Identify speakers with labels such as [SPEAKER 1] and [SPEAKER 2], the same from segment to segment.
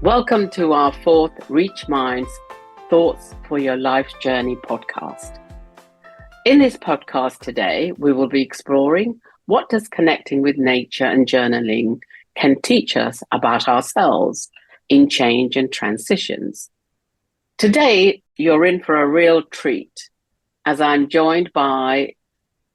[SPEAKER 1] Welcome to our fourth Reach Minds Thoughts for Your Life's Journey podcast. In this podcast today, we will be exploring what does connecting with nature and journaling can teach us about ourselves in change and transitions. Today, you're in for a real treat as I'm joined by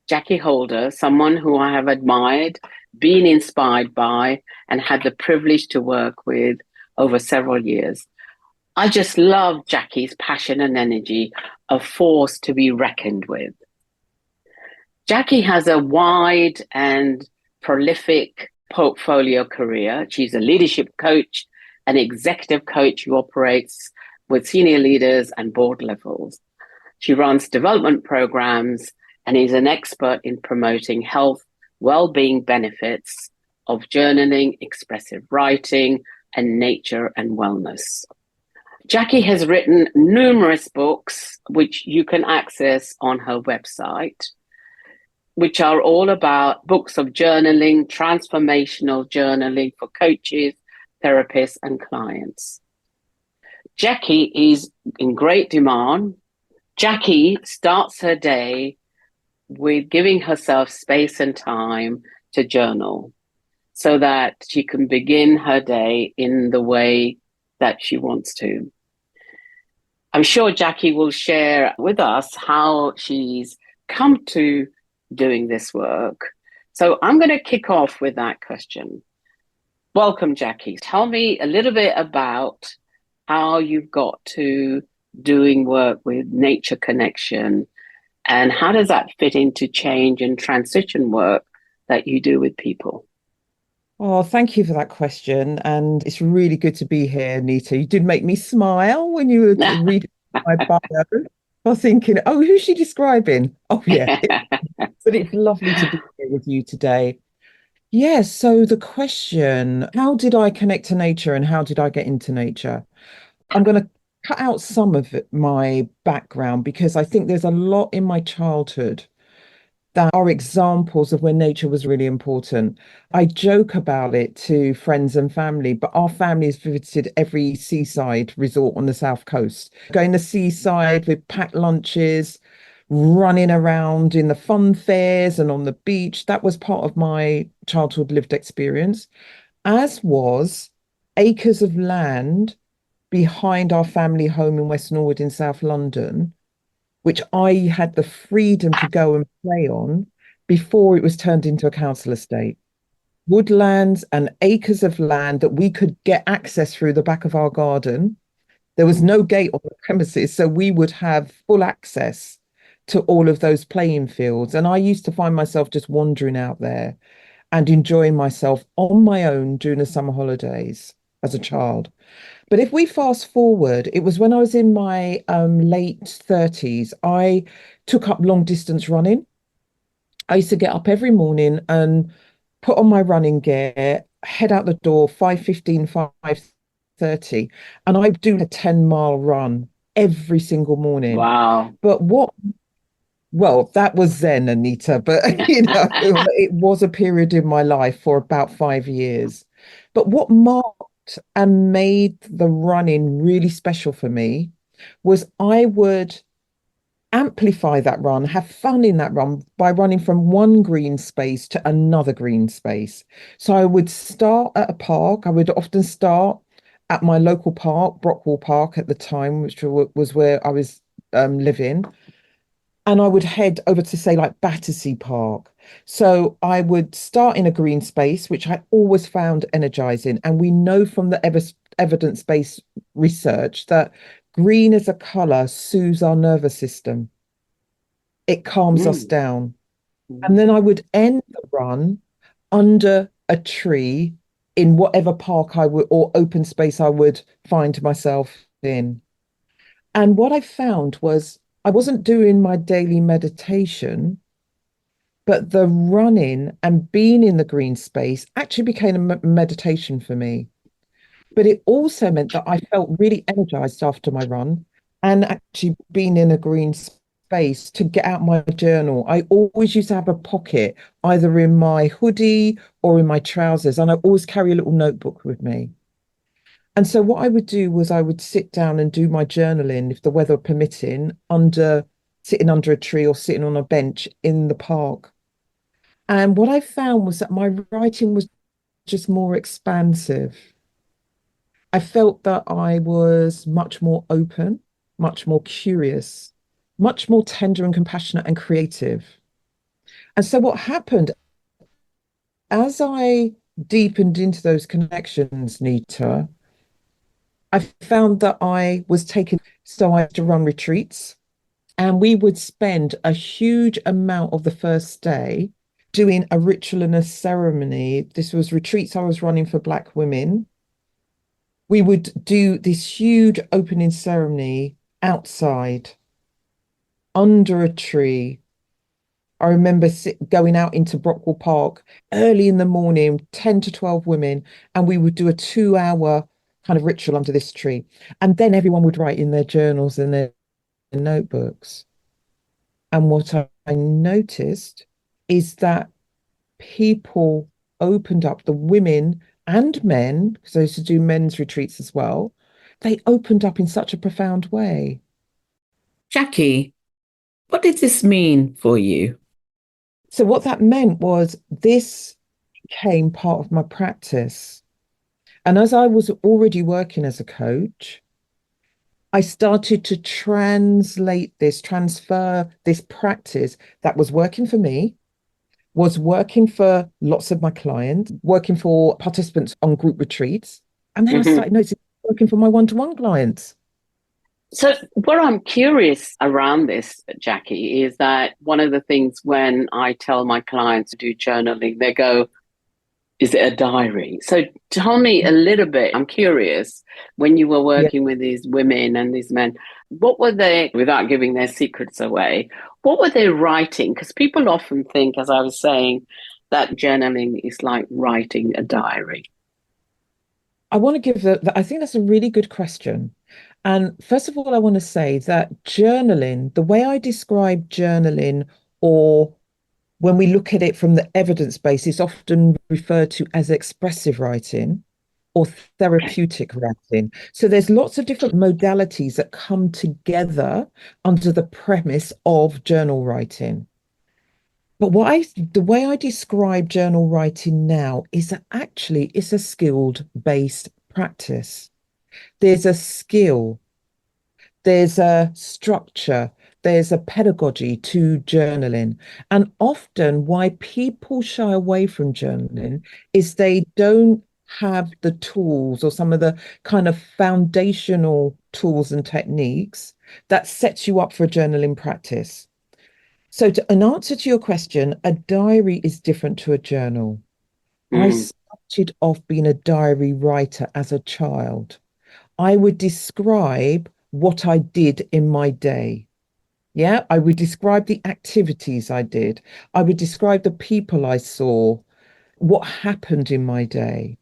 [SPEAKER 1] Jackee Holder, someone who I have admired, been inspired by, and had the privilege to work with over several years. I just love Jackee's passion and energy, a force to be reckoned with. Jackee has a wide and prolific portfolio career. She's a leadership coach, an executive coach who operates with senior leaders and board levels. She runs development programs and is an expert in promoting health, well-being benefits of journaling, expressive writing, and nature and wellness. Jackee has written numerous books, which you can access on her website, which are all about books of journaling, transformational journaling for coaches, therapists, and clients. Jackee is in great demand. Jackee starts her day with giving herself space and time to journal so that she can begin her day in the way that she wants to. I'm sure Jackee will share with us how she's come to doing this work. So I'm going to kick off with that question. Welcome, Jackee. Tell me a little bit about how you've got to doing work with nature connection, and how does that fit into change and transition work that you do with people?
[SPEAKER 2] Oh, thank you for that question. And it's really good to be here, Nita. You did make me smile when you were reading my bio. I was thinking, oh, who's she describing? Oh, yeah. But it's lovely to be here with you today. Yeah, so the question, how did I connect to nature and how did I get into nature? I'm going to cut out some of my background because I think there's a lot in my childhood that are examples of when nature was really important. I joke about it to friends and family, but our family has visited every seaside resort on the south coast. Going to the seaside with packed lunches, running around in the fun fairs and on the beach. That was part of my childhood lived experience, as was acres of land behind our family home in West Norwood in South London, which I had the freedom to go and play on before it was turned into a council estate. Woodlands and acres of land that we could get access through the back of our garden. There was no gate on the premises, so we would have full access to all of those playing fields. And I used to find myself just wandering out there and enjoying myself on my own during the summer holidays as a child. But if we fast forward, it was when I was in my late 30s, I took up long distance running. I used to get up every morning and put on my running gear, head out the door, 5:15, 5:30, and I do a 10-mile run every single morning.
[SPEAKER 1] Wow.
[SPEAKER 2] But well, that was then, Anita, but it was a period in my life for about 5 years. But what marked and made the running really special for me was I would amplify that run, have fun in that run by running from one green space to another green space. So I would start at a park. I would often start at my local park, Brockwall Park at the time, which was where I was living. And I would head over to, say, like Battersea Park. So I would start in a green space, which I always found energizing. And we know from the evidence-based research that green as a color soothes our nervous system. It calms us
[SPEAKER 1] Mm.
[SPEAKER 2] down. And then I would end the run under a tree in whatever park I would or open space I would find myself in. And what I found was I wasn't doing my daily meditation, but the running and being in the green space actually became a meditation for me. But it also meant that I felt really energized after my run and actually being in a green space to get out my journal. I always used to have a pocket either in my hoodie or in my trousers, and I always carry a little notebook with me. And so what I would do was I would sit down and do my journaling, if the weather permitting, sitting under a tree or sitting on a bench in the park. And what I found was that my writing was just more expansive. I felt that I was much more open, much more curious, much more tender and compassionate and creative. And so what happened as I deepened into those connections, Nita, I found that I was taken, so I had to run retreats, and we would spend a huge amount of the first day doing a ritual and a ceremony. This was retreats I was running for Black women. We would do this huge opening ceremony outside under a tree. I remember going out into Brockwell Park early in the morning, 10 to 12 women, and we would do a 2 hour kind of ritual under this tree. And then everyone would write in their journals and their notebooks. And what I noticed is that people opened up, the women and men, because I used to do men's retreats as well, they opened up in such a profound way.
[SPEAKER 3] Jackee, what did this mean for you?
[SPEAKER 2] So, what that meant was this became part of my practice. And as I was already working as a coach, I started to transfer this practice that was working for me, was working for lots of my clients, working for participants on group retreats. And then I
[SPEAKER 1] Mhm.
[SPEAKER 2] started noticing working for my one-to-one clients.
[SPEAKER 1] So, what I'm curious around this, Jackee, is that one of the things when I tell my clients to do journaling, they go, is it a diary? So, tell me a little bit. I'm curious, when you were
[SPEAKER 2] Yeah.
[SPEAKER 1] working with these women and these men, what were they, without giving their secrets away, what were they writing? Because people often think, as I was saying, that journaling is like writing a diary.
[SPEAKER 2] I want to give I think that's a really good question. And first of all, I want to say that journaling, the way I describe journaling, or when we look at it from the evidence base, is often referred to as expressive writing or
[SPEAKER 1] Okay.
[SPEAKER 2] therapeutic writing. So there's lots of different modalities that come together under the premise of journal writing. But the way I describe journal writing now is that actually it's a skilled based practice. There's a skill, there's a structure, there's a pedagogy to journaling. And often why people shy away from journaling is they don't have the tools or some of the kind of foundational tools and techniques that sets you up for a journaling practice. So, in answer to your question, a diary is different to a journal. I
[SPEAKER 1] Mm.
[SPEAKER 2] started off being a diary writer as a child. I would describe what I did in my day. Yeah, I would describe the activities I did. I would describe the people I saw, what happened in my day.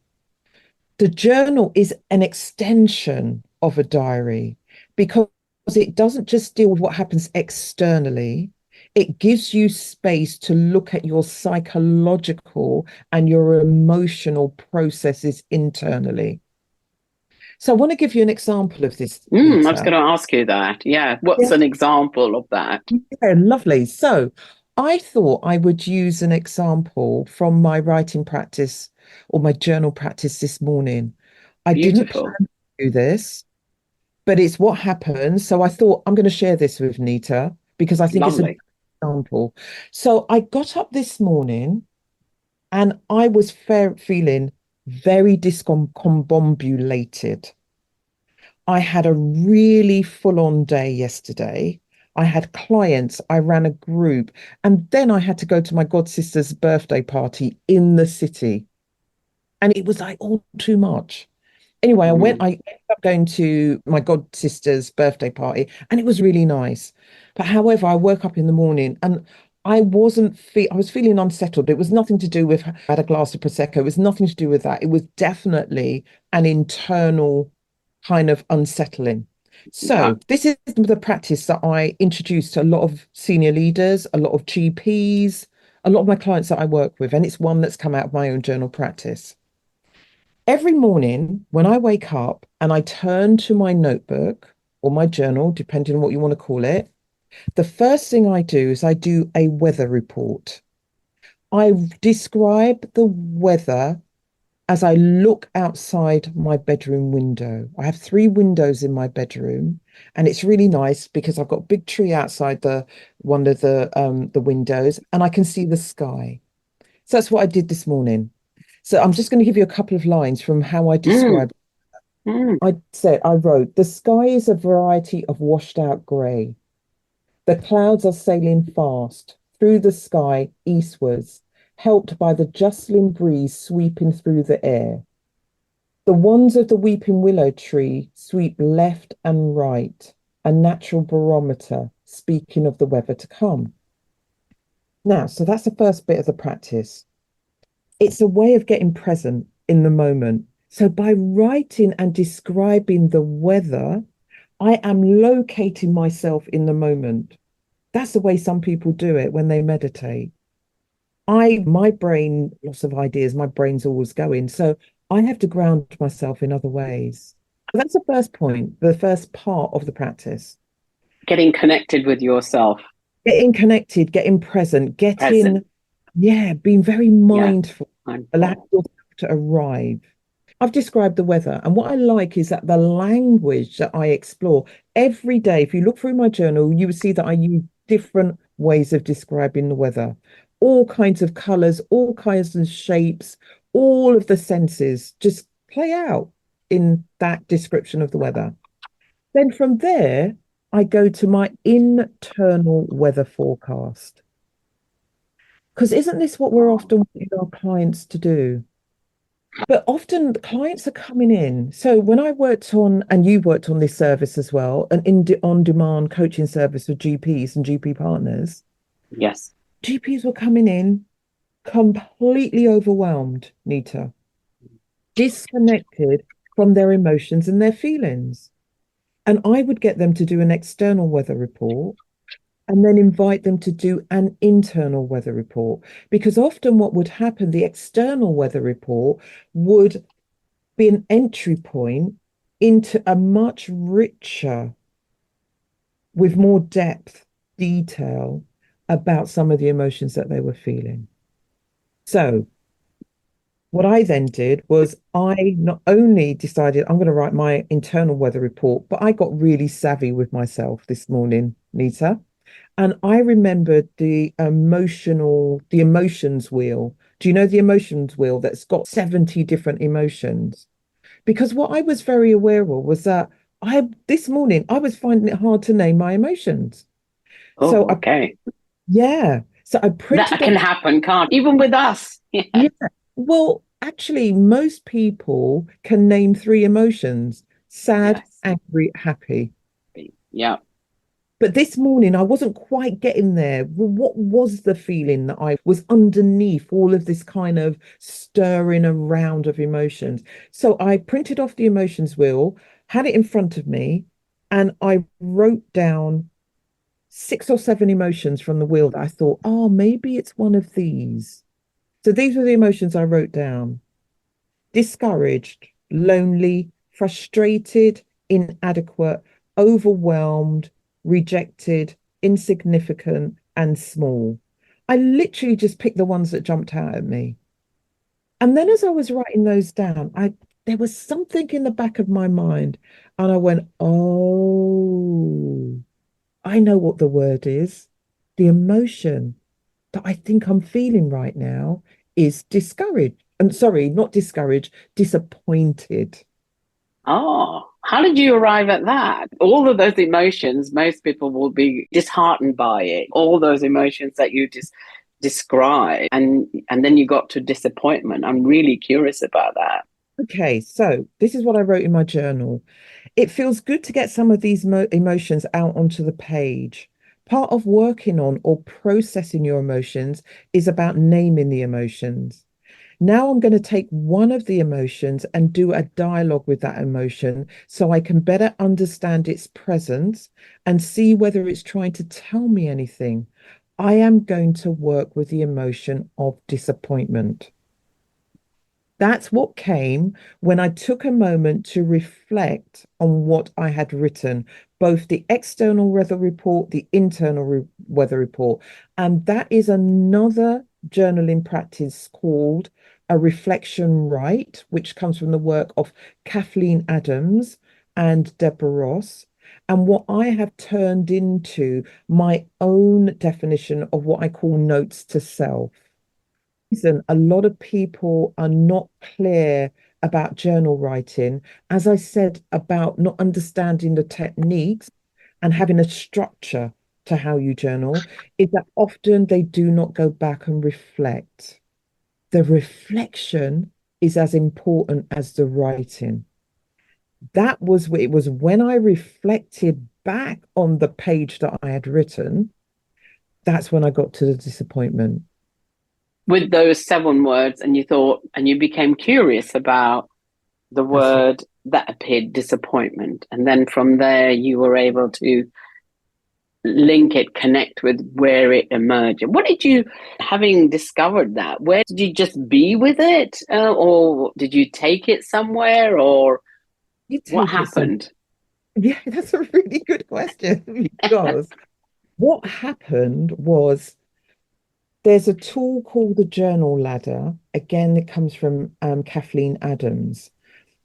[SPEAKER 2] The journal is an extension of a diary because it doesn't just deal with what happens externally. It gives you space to look at your psychological and your emotional processes internally. So I want to give you an example of this,
[SPEAKER 1] I was
[SPEAKER 2] Nita.
[SPEAKER 1] going to ask you that. Yeah. What's
[SPEAKER 2] Yeah,
[SPEAKER 1] an example of that?
[SPEAKER 2] yeah, lovely. So I thought I would use an example from my writing practice or my journal practice this morning. I didn't plan
[SPEAKER 1] Beautiful.
[SPEAKER 2] to do this, but it's what happened. So I thought I'm going to share this with Nita because I think it's a good
[SPEAKER 1] Lovely.
[SPEAKER 2] example. So I got up this morning and I was feeling very discombobulated. I had a really full on day yesterday. I had clients, I ran a group, and then I had to go to my god sister's birthday party in the city. And it was like all too much. Anyway,
[SPEAKER 1] Mm.
[SPEAKER 2] I ended up going to my god sister's birthday party, and it was really nice. But however, I woke up in the morning and I was feeling unsettled. It was nothing to do with I had a glass of prosecco. It was nothing to do with that. It was definitely an internal kind of unsettling.
[SPEAKER 1] Yeah.
[SPEAKER 2] So this is the practice that I introduced to a lot of senior leaders, a lot of GPs, a lot of my clients that I work with, and it's one that's come out of my own journal practice. Every morning when I wake up and I turn to my notebook or my journal, depending on what you want to call it, the first thing I do is I do a weather report. I describe the weather as I look outside my bedroom window. I have three windows in my bedroom, and it's really nice because I've got a big tree outside the one of the windows, and I can see the sky. So that's what I did this morning. So I'm just going to give you a couple of lines from how I
[SPEAKER 1] Mm,
[SPEAKER 2] describe.
[SPEAKER 1] mm.
[SPEAKER 2] I wrote, the sky is a variety of washed out grey. The clouds are sailing fast through the sky eastwards, helped by the justling breeze sweeping through the air. The wands of the weeping willow tree sweep left and right, a natural barometer speaking of the weather to come. Now, so that's the first bit of the practice. It's a way of getting present in the moment. So by writing and describing the weather, I am locating myself in the moment. That's the way some people do it when they meditate. My brain, lots of ideas, my brain's always going. So I have to ground myself in other ways. So that's the first point, the first part of the practice.
[SPEAKER 1] Getting connected with yourself,
[SPEAKER 2] Getting connected, getting present,
[SPEAKER 1] present.
[SPEAKER 2] being very
[SPEAKER 1] Yeah,
[SPEAKER 2] mindful, allow
[SPEAKER 1] mindful.
[SPEAKER 2] yourself to arrive. I've described the weather, and what I like is that the language that I explore every day, if you look through my journal, you will see that I use different ways of describing the weather, all kinds of colors, all kinds of shapes, all of the senses just play out in that description of the weather. Then from there, I go to my internal weather forecast. Because isn't this what we're
[SPEAKER 1] Oh,
[SPEAKER 2] often wanting our clients to do? But often the clients are coming in. So when I worked on, and you worked on this service as well, an on-demand coaching service for GPs and GP partners,
[SPEAKER 1] yes.
[SPEAKER 2] GPs were coming in completely overwhelmed, Nita, disconnected from their emotions and their feelings. And I would get them to do an external weather report and then invite them to do an internal weather report. Because often what would happen, the external weather report would be an entry point into a much richer, with more depth, detail about some of the emotions that they were feeling. So, what I then did was I not only decided I'm going to write my internal weather report, but I got really savvy with myself this morning, Nita. And I remembered the emotions wheel. Do you know the emotions wheel that's got 70 different emotions? Because what I was very aware of was that this morning I was finding it hard to name my emotions. So
[SPEAKER 1] Oh, okay.
[SPEAKER 2] so I
[SPEAKER 1] That
[SPEAKER 2] printed off.
[SPEAKER 1] can happen, can't even with us. Yeah.
[SPEAKER 2] Yeah. Well, actually, most people can name three emotions: sad,
[SPEAKER 1] Yes.
[SPEAKER 2] angry, happy.
[SPEAKER 1] Yeah.
[SPEAKER 2] But this morning, I wasn't quite getting there. Well, what was the feeling that I was underneath all of this kind of stirring around of emotions? So I printed off the emotions wheel, had it in front of me, and I wrote down six or seven emotions from the wheel that I thought, oh, maybe it's one of these. So these were the emotions I wrote down: discouraged, lonely, frustrated, inadequate, overwhelmed, rejected, insignificant, and small. I literally just picked the ones that jumped out at me. And then as I was writing those down, I there was something in the back of my mind, and I went, oh, I know what the word is. The emotion that I think I'm feeling right now is discouraged. I'm sorry, not discouraged, disappointed.
[SPEAKER 1] Oh, how did you arrive at that? All of those emotions, most people will be disheartened by it. All those emotions that you just describe, and then you got to disappointment. I'm really curious about that.
[SPEAKER 2] Okay, so this is what I wrote in my journal. It feels good to get some of these emotions out onto the page. Part of working on or processing your emotions is about naming the emotions. Now I'm going to take one of the emotions and do a dialogue with that emotion so I can better understand its presence and see whether it's trying to tell me anything. I am going to work with the emotion of disappointment. That's what came when I took a moment to reflect on what I had written, both the external weather report, the internal weather report. And that is another journaling practice called a reflection right, which comes from the work of Kathleen Adams and Deborah Ross. And what I have turned into my own definition of what I call notes to self. Reason a lot of people are not clear about journal writing, as I said, about not understanding the techniques and having a structure to how you journal, is that often they do not go back and reflect. The reflection is as important as the writing. It was when I reflected back on the page that I had written, that's when I got to the disappointment.
[SPEAKER 1] With those 7 words, and you thought, and you became curious about the
[SPEAKER 2] That's right.
[SPEAKER 1] word that appeared, disappointment. And then from there, you were able to link it, connect with where it emerged. What did you, having discovered that, where did you just be with it? Or did you take it somewhere? Or
[SPEAKER 2] You
[SPEAKER 1] what
[SPEAKER 2] take it some.
[SPEAKER 1] happened?
[SPEAKER 2] Yeah, that's a really good question because what happened was there's a tool called the journal ladder. Again, it comes from Kathleen Adams.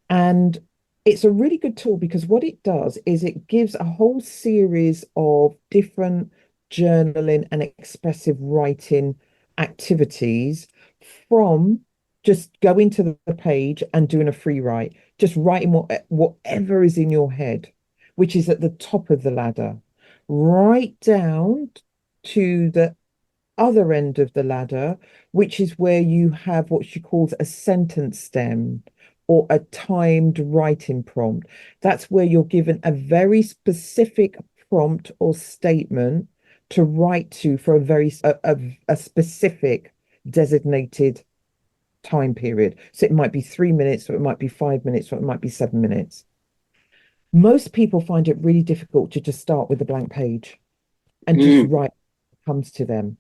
[SPEAKER 2] And it's a really good tool because what it does is it gives a whole series of different journaling and expressive writing activities from just going to the page and doing a free write, just writing whatever is in your head, which is at the top of the ladder, right down to the other end of the ladder, which is where you have what she calls a sentence stem or a timed writing prompt. That's where you're given a very specific prompt or statement to write to for a specific designated time period. So it might be 3 minutes, or it might be 5 minutes, or it might be 7 minutes. Most people find it really difficult to just start with a blank page and just
[SPEAKER 1] Mm.
[SPEAKER 2] write what comes to them.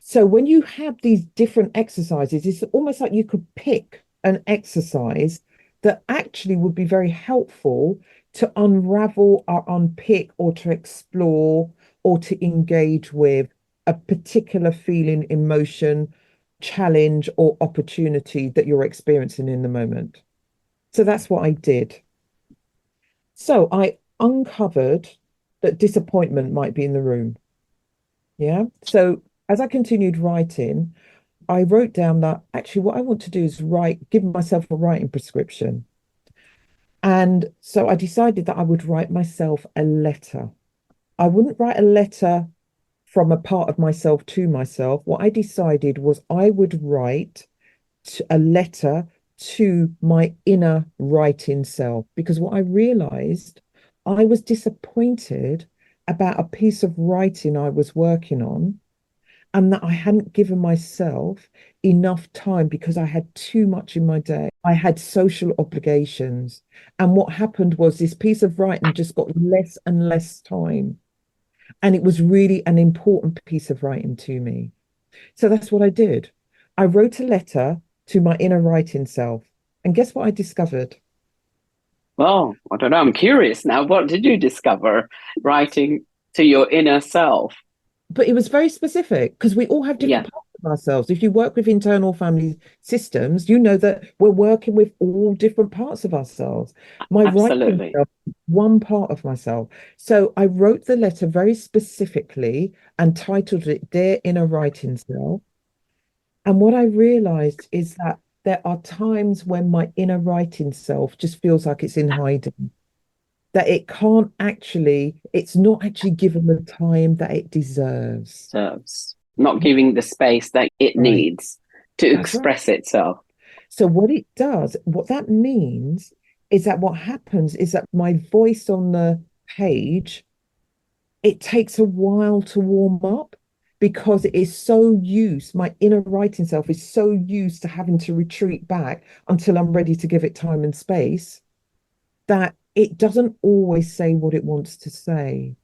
[SPEAKER 2] So when you have these different exercises, it's almost like you could pick an exercise that actually would be very helpful to unravel or unpick or to explore or to engage with a particular feeling, emotion, challenge, or opportunity that you're experiencing in the moment. So that's what I did. So I uncovered that disappointment might be in the room. Yeah. So as I continued writing, I wrote down that actually what I want to do is give myself a writing prescription. And so I decided that I would write myself a letter. I wouldn't write a letter from a part of myself to myself. What I decided was I would write a letter to my inner writing self because what I realized, I was disappointed about a piece of writing I was working on and that I hadn't given myself enough time because I had too much in my day. I had social obligations. And what happened was this piece of writing just got less and less time. And it was really an important piece of writing to me. So that's what I did. I wrote a letter to my inner writing self. And guess what I discovered?
[SPEAKER 1] Well, I don't know. I'm curious now. What did you discover writing to your inner self?
[SPEAKER 2] But it was very specific because we all have
[SPEAKER 1] Yeah,
[SPEAKER 2] different parts of ourselves. If you work with internal family systems, you know that we're working with all different parts of ourselves. My writing
[SPEAKER 1] absolutely.
[SPEAKER 2] self, one part of myself. So I wrote the letter very specifically and titled it Dear Inner Writing Self. And what I realized is that there are times when my inner writing self just feels like it's in hiding, that it's not actually given the time that it deserves.
[SPEAKER 1] Serves, not giving the space that it
[SPEAKER 2] Right.
[SPEAKER 1] needs to
[SPEAKER 2] That's right.
[SPEAKER 1] express itself.
[SPEAKER 2] So what that means is that what happens is that my voice on the page, it takes a while to warm up because it is my inner writing self is so used to having to retreat back until I'm ready to give it time and space that it doesn't always say what it wants to say.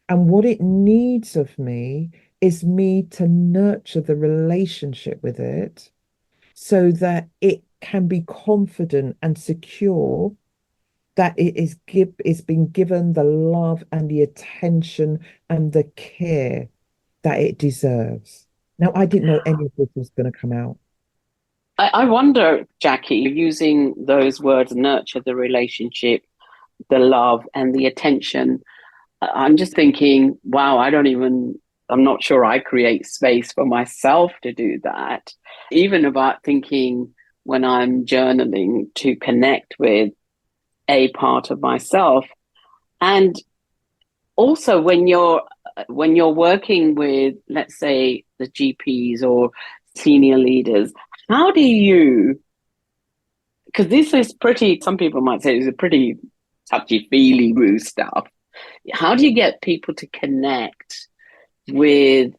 [SPEAKER 2] And what it needs of me is me to nurture the relationship with it so that it can be confident and secure that is being given the love and the attention and the care that it deserves. Now, I didn't know any of this was going to come out.
[SPEAKER 1] I wonder, Jackee, using those words, nurture the relationship, the love, and the attention. I'm just thinking, wow, I'm not sure I create space for myself to do that. Even about thinking when I'm journaling to connect with a part of myself. And also when you're working with, let's say, the GPs or senior leaders, how do you, because this is pretty, some people might say it's a pretty touchy feely woo stuff. How do you get people to connect with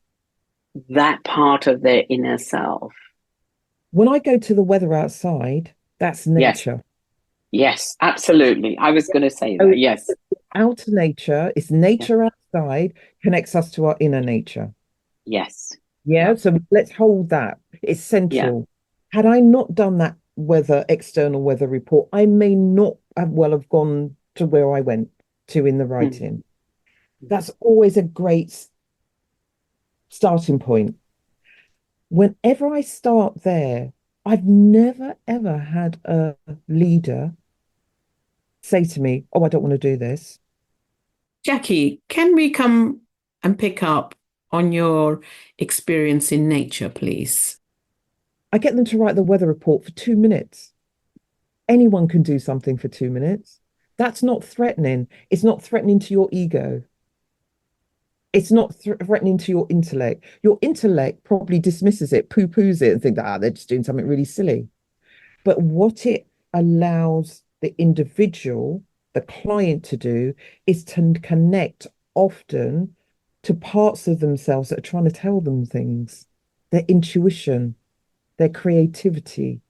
[SPEAKER 1] that part of their inner self?
[SPEAKER 2] When I go to the weather outside, that's
[SPEAKER 1] Yes,
[SPEAKER 2] nature.
[SPEAKER 1] yes, absolutely. I was going to say
[SPEAKER 2] So
[SPEAKER 1] that. Yes,
[SPEAKER 2] outer nature, it's
[SPEAKER 1] yes,
[SPEAKER 2] nature outside connects us to our inner nature.
[SPEAKER 1] yes,
[SPEAKER 2] Yeah, so let's hold that. It's
[SPEAKER 1] yeah.
[SPEAKER 2] central. Had I not done that external weather report, I may not have gone to where I went to in the
[SPEAKER 1] Mm.
[SPEAKER 2] writing. That's always a great starting point. Whenever I start there, I've never ever had a leader say to me, "Oh, I don't want to do this."
[SPEAKER 3] Jackee, can we come and pick up on your experience in nature, please?
[SPEAKER 2] I get them to write the weather report for 2 minutes. Anyone can do something for 2 minutes. That's not threatening. It's not threatening to your ego. It's not threatening to your intellect. Your intellect probably dismisses it, poo-poos it, and think that they're just doing something really silly. But what it allows the individual, the client to do is to connect often to parts of themselves that are trying to tell them things, their intuition, their creativity,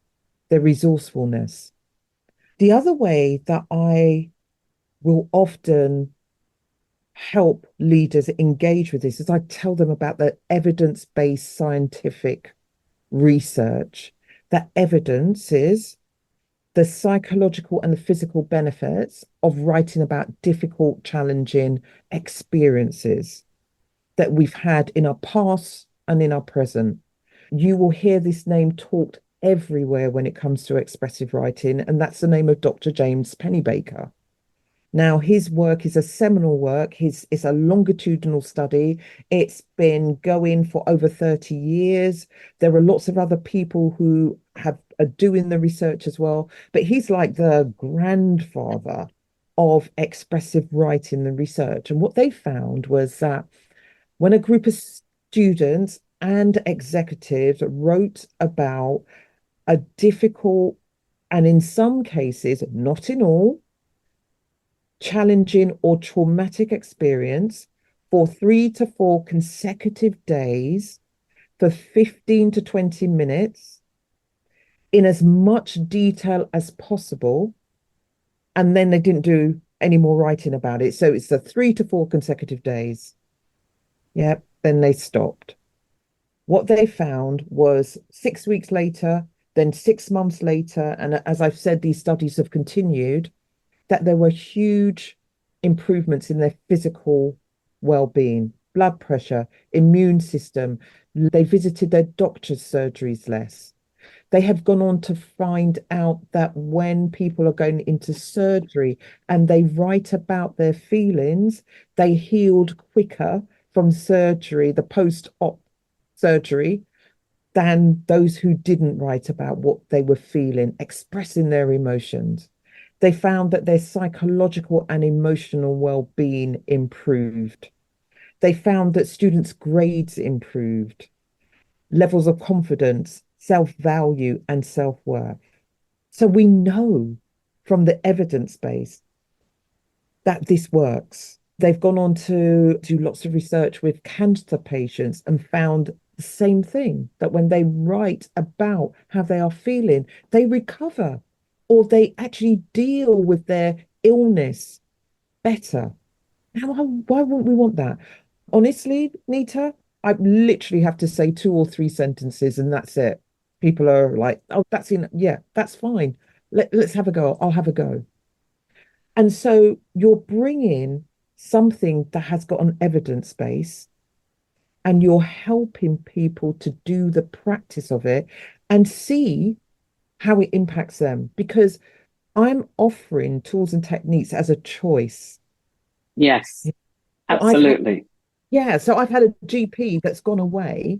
[SPEAKER 2] their resourcefulness. The other way that I will often help leaders engage with this is I tell them about the evidence-based scientific research that evidences the psychological and the physical benefits of writing about difficult, challenging experiences that we've had in our past and in our present. You will hear this name talked everywhere when it comes to expressive writing, and that's the name of Dr. James Pennebaker. Now, his work is a seminal work. It's a longitudinal study. It's been going for over 30 years. There are lots of other people who are doing the research as well, but he's like the grandfather of expressive writing and research. And what they found was that when a group of students and executives wrote about a difficult, and in some cases, not in all, challenging or traumatic experience for 3 to 4 consecutive days for 15 to 20 minutes in as much detail as possible. And then they didn't do any more writing about it. So it's the 3 to 4 consecutive days. Yep. Then they stopped. What they found was 6 weeks later, then 6 months later, and as I've said, these studies have continued, that there were huge improvements in their physical well-being, blood pressure, immune system. They visited their doctor's surgeries less. They have gone on to find out that when people are going into surgery and they write about their feelings, they healed quicker from surgery, the post-op surgery, than those who didn't write about what they were feeling, expressing their emotions. They found that their psychological and emotional well-being improved. They found that students' grades improved, levels of confidence, self-value, and self-worth. So we know from the evidence base that this works. They've gone on to do lots of research with cancer patients and found the same thing, that when they write about how they are feeling, they recover or they actually deal with their illness better. Now, why wouldn't we want that? Honestly, Nita, I literally have to say 2 or 3 sentences and that's it. People are like, oh, yeah, that's fine. Let's have a go. I'll have a go. And so you're bringing something that has got an evidence base and you're helping people to do the practice of it and see how it impacts them. Because I'm offering tools and techniques as a choice.
[SPEAKER 1] Yes,
[SPEAKER 2] So I've had,
[SPEAKER 1] absolutely.
[SPEAKER 2] yeah, so I've had a GP that's gone away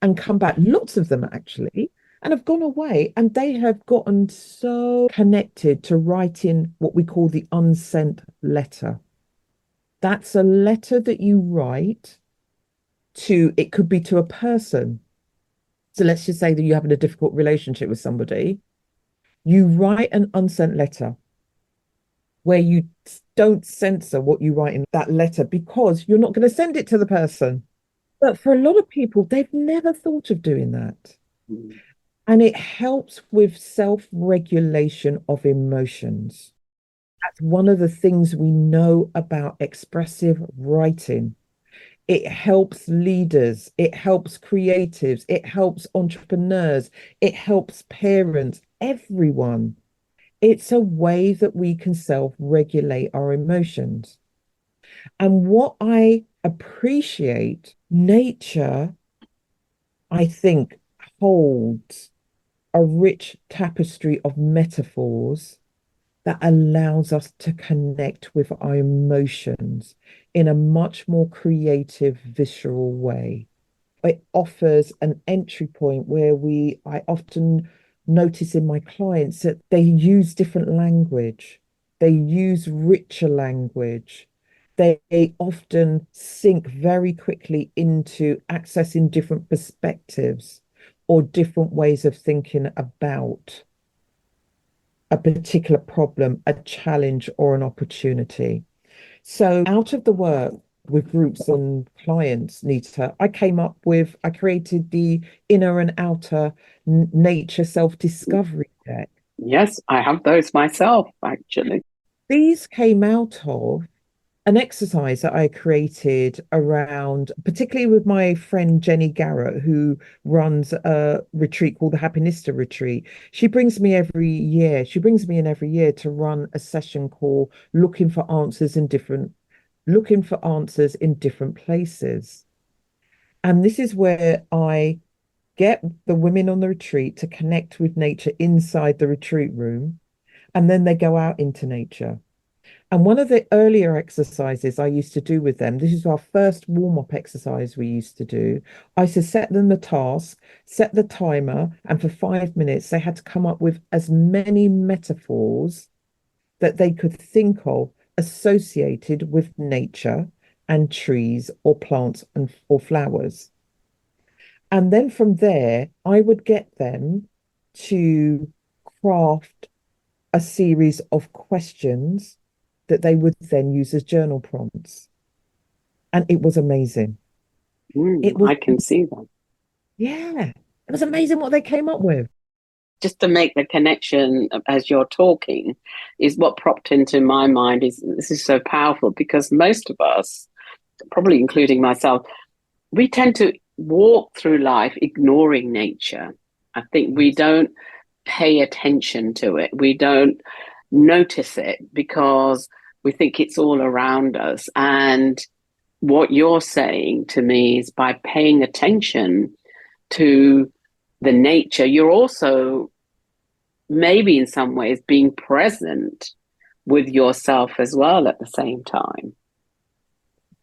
[SPEAKER 2] and come back, lots of them actually, and have gone away and they have gotten so connected to writing what we call the unsent letter. That's a letter that you write to, it could be to a person. So let's just say that you're having a difficult relationship with somebody. You write an unsent letter where you don't censor what you write in that letter because you're not going to send it to the person. But for a lot of people, they've never thought of doing that.
[SPEAKER 1] Mm.
[SPEAKER 2] And it helps with self-regulation of emotions. That's one of the things we know about expressive writing. It helps leaders, it helps creatives, it helps entrepreneurs, it helps parents, everyone. It's a way that we can self-regulate our emotions. And what I appreciate, nature, I think, holds a rich tapestry of metaphors that allows us to connect with our emotions in a much more creative, visceral way. It offers an entry point where I often notice in my clients that they use different language, they use richer language. They often sink very quickly into accessing different perspectives or different ways of thinking about a particular problem, a challenge, or an opportunity. So, out of the work with groups and clients, Nita, I created the inner and outer nature self discovery deck.
[SPEAKER 1] Yes, I have those myself, actually.
[SPEAKER 2] These came out of an exercise that I created around, particularly with my friend Jenny Garrett, who runs a retreat called the Happinista Retreat. She brings me every year. She brings me in every year to run a session called Looking for Answers in Different Places. And this is where I get the women on the retreat to connect with nature inside the retreat room, and then they go out into nature. And one of the earlier exercises I used to do with them, this is our first warm-up exercise we used to do. I used to set them the task, set the timer, and for 5 minutes, they had to come up with as many metaphors that they could think of associated with nature and trees or plants or flowers. And then from there, I would get them to craft a series of questions that they would then use as journal prompts. And it was amazing. It was,
[SPEAKER 1] I can see that.
[SPEAKER 2] yeah, it was amazing what they came up with.
[SPEAKER 1] Just to make the connection as you're talking, is what propped into my mind is this is so powerful because most of us, probably including myself, we tend to walk through life ignoring nature. I think we don't pay attention to it. We don't notice it because we think it's all around us. And what you're saying to me is by paying attention to the nature, you're also maybe in some ways being present with yourself as well at the same time.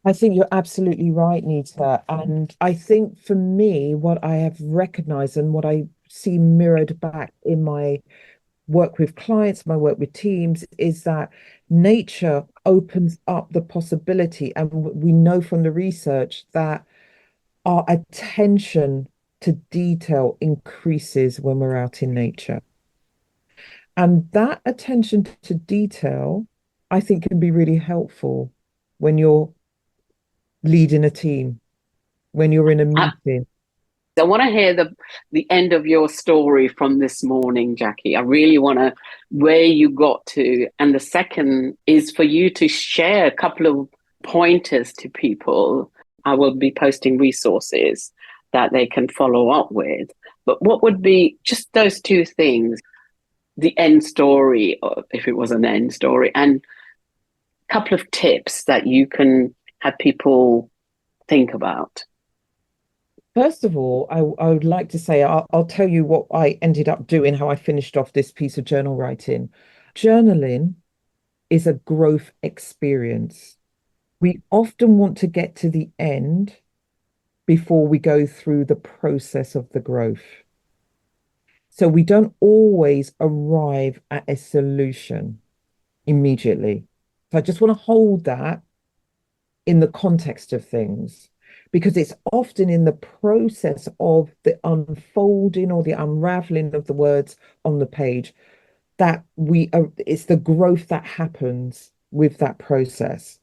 [SPEAKER 2] I think you're absolutely right, Nita. And I think for me, what I have recognized and what I see mirrored back in my work with clients, my work with teams, is that nature opens up the possibility. And we know from the research that our attention to detail increases when we're out in nature. And that attention to detail, I think, can be really helpful when you're leading a team, when you're in a meeting.
[SPEAKER 1] I want to hear the end of your story from this morning, Jackee. I really want to where you got to. And the second is for you to share a couple of pointers to people. I will be posting resources that they can follow up with. But what would be just those two things, the end story, or if it was an end story, and a couple of tips that you can have people think about?
[SPEAKER 2] First of all, I would like to say I'll tell you what I ended up doing, how I finished off this piece of journal writing. Journaling is a growth experience. We often want to get to the end before we go through the process of the growth. So we don't always arrive at a solution immediately. So I just want to hold that in the context of things, because it's often in the process of the unfolding or the unraveling of the words on the page that it's the growth that happens with that process.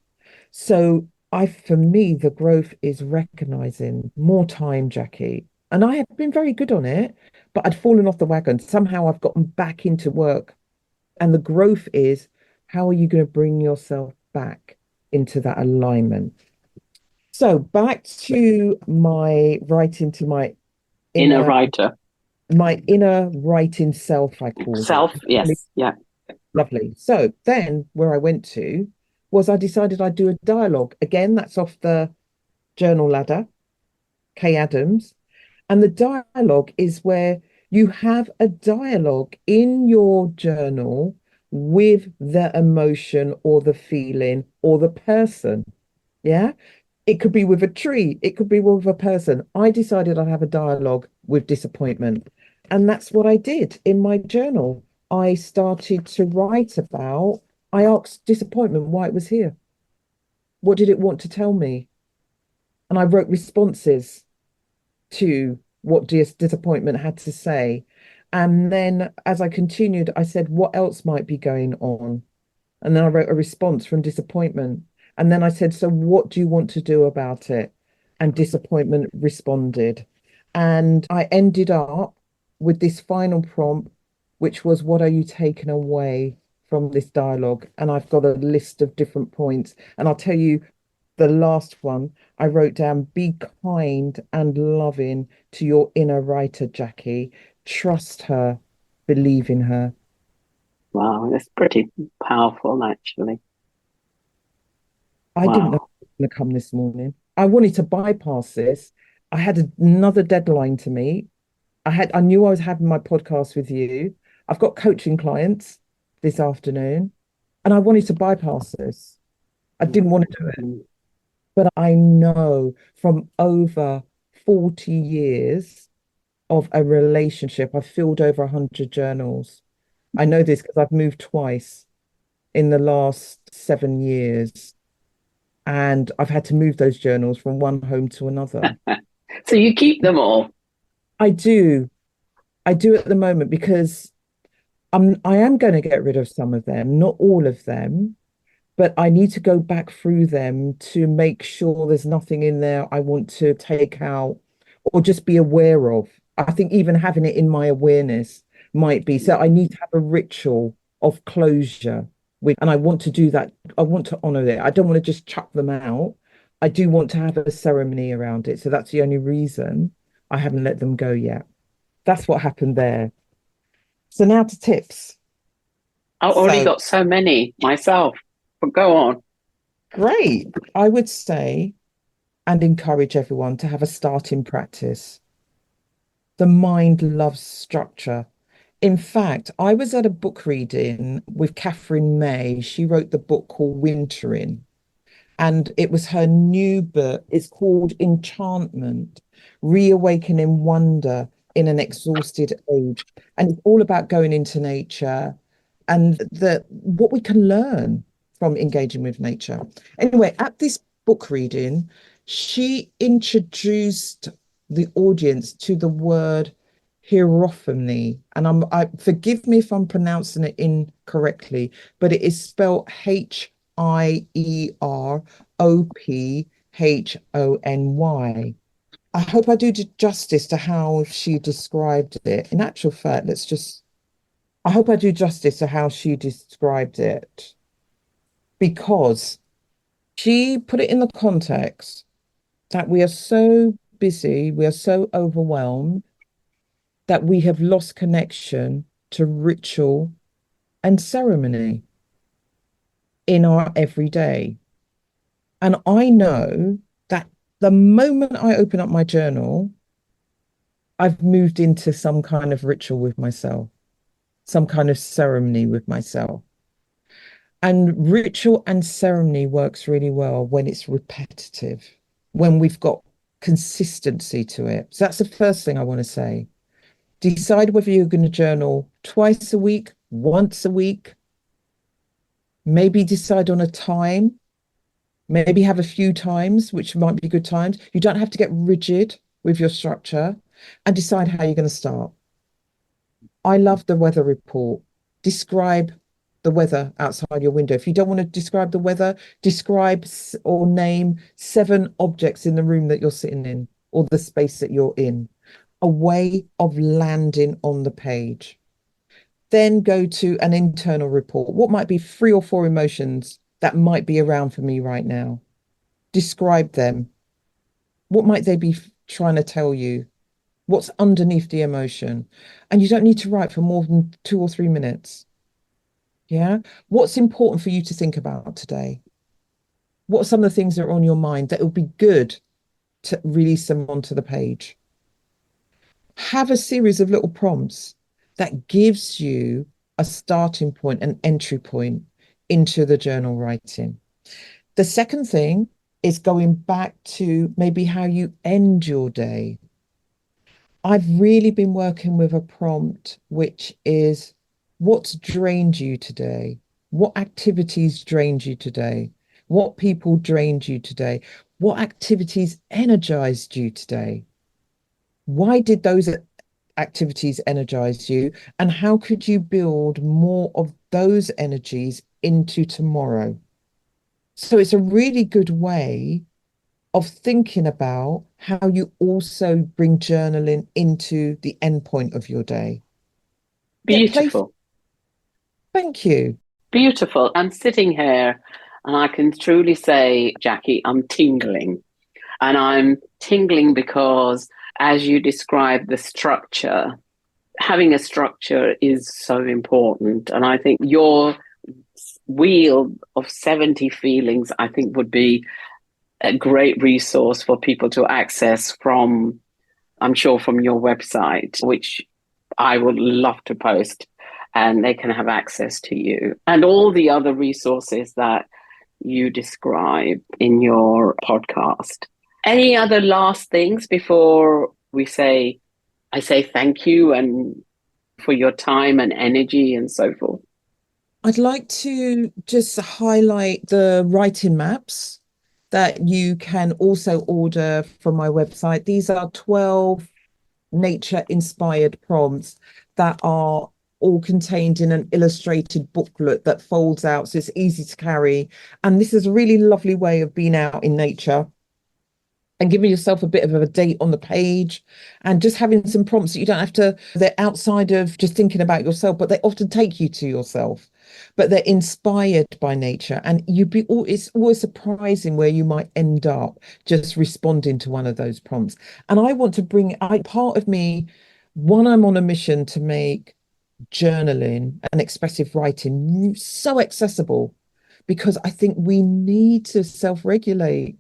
[SPEAKER 2] So for me, the growth is recognizing more time, Jackee. And I have been very good on it, but I'd fallen off the wagon. Somehow I've gotten back into work. And the growth is, how are you going to bring yourself back into that alignment? So back to my writing to
[SPEAKER 1] Inner writer.
[SPEAKER 2] my inner writing self, I called it.
[SPEAKER 1] Self, yes, yeah.
[SPEAKER 2] Lovely. So then where I went to was I decided I'd do a dialogue. Again, that's off the journal ladder, Kay Adams. And the dialogue is where you have a dialogue in your journal with the emotion or the feeling or the person. Yeah. It could be with a tree, it could be with a person. I decided I'd have a dialogue with disappointment. And that's what I did in my journal. I started to write about, I asked disappointment why it was here. What did it want to tell me? And I wrote responses to what disappointment had to say. And then as I continued, I said, what else might be going on? And then I wrote a response from disappointment. And then I said, so what do you want to do about it? And disappointment responded. And I ended up with this final prompt, which was, what are you taking away from this dialogue? And I've got a list of different points. And I'll tell you, the last one, I wrote down, be kind and loving to your inner writer, Jackee. Trust her, believe in her.
[SPEAKER 1] Wow, that's pretty powerful, actually.
[SPEAKER 2] I didn't know it was going to come this morning. I wanted to bypass this. I had another deadline to meet. I knew I was having my podcast with you. I've got coaching clients this afternoon, and I wanted to bypass this. I didn't want to do it. But I know from over 40 years of a relationship, I've filled over 100 journals. I know this because I've moved twice in the last 7 years. And I've had to move those journals from one home to another.
[SPEAKER 1] So you keep them all?
[SPEAKER 2] I do. I do at the moment because I am going to get rid of some of them, not all of them, but I need to go back through them to make sure there's nothing in there I want to take out or just be aware of. I think even having it in my awareness might be. So I need to have a ritual of closure and I want to do that. I want to honor it. I don't want to just chuck them out. I do want to have a ceremony around it. So that's the only reason I haven't let them go yet. That's what happened there. So now to tips.
[SPEAKER 1] I've already got so many myself, but go on.
[SPEAKER 2] Great. I would say and encourage everyone to have a starting practice. The mind loves structure. In fact, I was at a book reading with Catherine May. She wrote the book called Wintering, and it was her new book. It's called Enchantment, Reawakening Wonder in an Exhausted Age. And it's all about going into nature and what we can learn from engaging with nature. Anyway, at this book reading, she introduced the audience to the word hierophany, and forgive me if I'm pronouncing it incorrectly, but it is spelled Hierophony. I hope I do justice to how she described it. In actual fact, I hope I do justice to how she described it, because she put it in the context that we are so busy, we are so overwhelmed that we have lost connection to ritual and ceremony in our everyday. And I know that the moment I open up my journal, I've moved into some kind of ritual with myself, some kind of ceremony with myself. And ritual and ceremony works really well when it's repetitive, when we've got consistency to it. So that's the first thing I want to say. Decide whether you're going to journal twice a week, once a week. Maybe decide on a time. Maybe have a few times, which might be good times. You don't have to get rigid with your structure, and decide how you're going to start. I love the weather report. Describe the weather outside your window. If you don't want to describe the weather, describe or name 7 objects in the room that you're sitting in or the space that you're in. A way of landing on the page. Then go to an internal report. What might be 3 or 4 emotions that might be around for me right now? Describe them. What might they be trying to tell you? What's underneath the emotion? And you don't need to write for more than 2 or 3 minutes. Yeah. What's important for you to think about today? What are some of the things that are on your mind that it would be good to release them onto the page? Have a series of little prompts that gives you a starting point, an entry point into the journal writing. The second thing is going back to maybe how you end your day. I've really been working with a prompt, which is what's drained you today? What activities drained you today? What people drained you today? What activities energized you today? Why did those activities energize you? And how could you build more of those energies into tomorrow? So it's a really good way of thinking about how you also bring journaling into the end point of your day.
[SPEAKER 1] Beautiful.
[SPEAKER 2] Thank you.
[SPEAKER 1] Beautiful. I'm sitting here and I can truly say, Jackee, I'm tingling. And I'm tingling because as you describe the structure, having a structure is so important. And I think your wheel of 70 feelings, I think, would be a great resource for people to access from, I'm sure, from your website, which I would love to post, and they can have access to you and all the other resources that you describe in your podcast. Any other last things before I say thank you and for your time and energy and so forth?
[SPEAKER 2] I'd like to just highlight the writing maps that you can also order from my website. These are 12 nature-inspired prompts that are all contained in an illustrated booklet that folds out, so it's easy to carry. And this is a really lovely way of being out in nature and giving yourself a bit of a date on the page and just having some prompts that you don't have to, they're outside of just thinking about yourself, but they often take you to yourself, but they're inspired by nature. And it's always surprising where you might end up just responding to one of those prompts. And I want to part of me, I'm on a mission to make journaling and expressive writing so accessible, because I think we need to self-regulate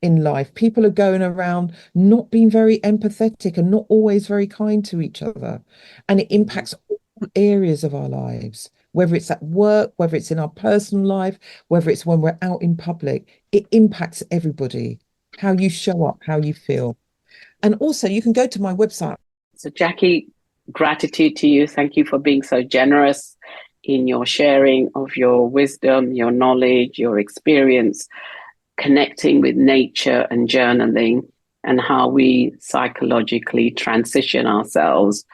[SPEAKER 2] in life. People are going around not being very empathetic and not always very kind to each other. And it impacts all areas of our lives, whether it's at work, whether it's in our personal life, whether it's when we're out in public. It impacts everybody, how you show up, how you feel. And also you can go to my website.
[SPEAKER 1] So Jackee, gratitude to you. Thank you for being so generous in your sharing of your wisdom, your knowledge, your experience, connecting with nature and journaling, and how we psychologically transition ourselves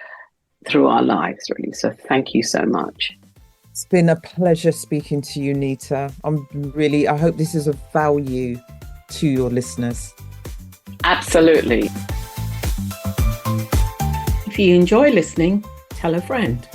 [SPEAKER 1] through our lives, really. So thank you so much.
[SPEAKER 2] It's been a pleasure speaking to you, Nita. I hope this is of value to your listeners.
[SPEAKER 1] Absolutely.
[SPEAKER 3] If you enjoy listening, tell a friend.